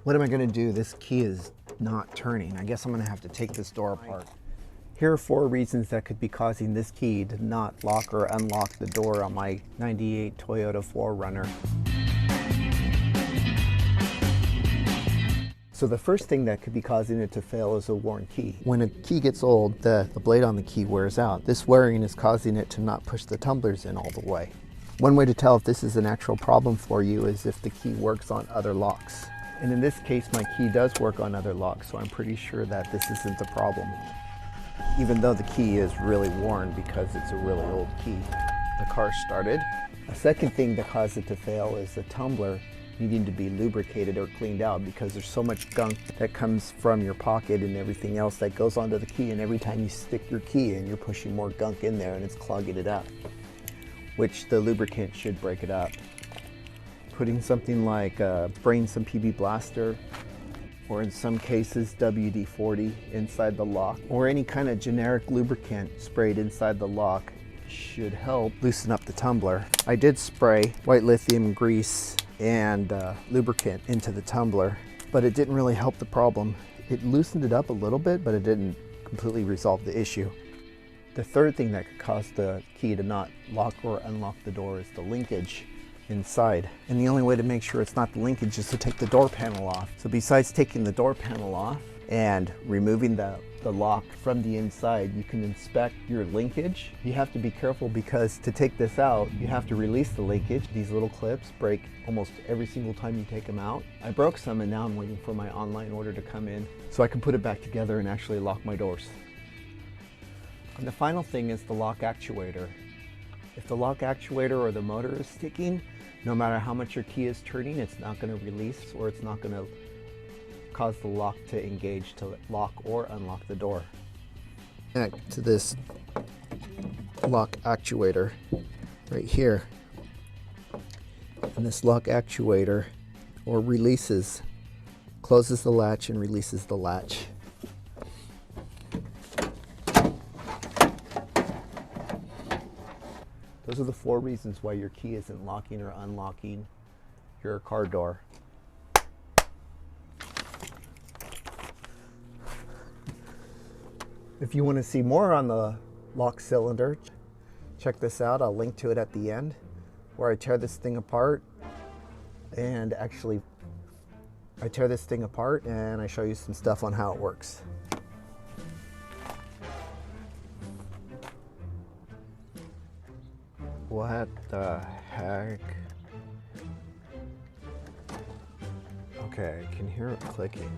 What am I going to do? This key is not turning. I guess I'm going to have to take this door apart. Here are 4 reasons that could be causing this key to not lock or unlock the door on my 98 Toyota 4Runner. So the first thing that could be causing it to fail is a worn key. When a key gets old, the blade on the key wears out. This wearing is causing it to not push the tumblers in all the way. One way to tell if this is an actual problem for you is if the key works on other locks. And in this case, my key does work on other locks, so I'm pretty sure that this isn't a problem. Even though the key is really worn because it's a really old key. The car started. A second thing that caused it to fail is the tumbler needing to be lubricated or cleaned out because there's so much gunk that comes from your pocket and everything else that goes onto the key, and every time you stick your key in, you're pushing more gunk in there and it's clogging it up, which the lubricant should break it up. Putting something like spraying some PB Blaster, or in some cases WD-40 inside the lock, or any kind of generic lubricant sprayed inside the lock should help loosen up the tumbler. I did spray white lithium grease and lubricant into the tumbler, but it didn't really help the problem. It loosened it up a little bit, but it didn't completely resolve the issue. The third thing that could cause the key to not lock or unlock the door is the linkage inside. And the only way to make sure it's not the linkage is to take the door panel off. So besides taking the door panel off and removing the lock from the inside, you can inspect your linkage. You have to be careful because to take this out, you have to release the linkage. These little clips break almost every single time you take them out. I broke some and now I'm waiting for my online order to come in so I can put it back together and actually lock my doors. And the final thing is the lock actuator. If the lock actuator or the motor is sticking, no matter how much your key is turning, it's not going to release, or it's not going to cause the lock to engage to lock or unlock the door. Connect to this lock actuator right here. And this lock actuator closes the latch and releases the latch. Those are the 4 reasons why your key isn't locking or unlocking your car door. If you want to see more on the lock cylinder, check this out. I'll link to it at the end, where I tear this thing apart and I show you some stuff on how it works. What the heck? Okay, I can hear it clicking.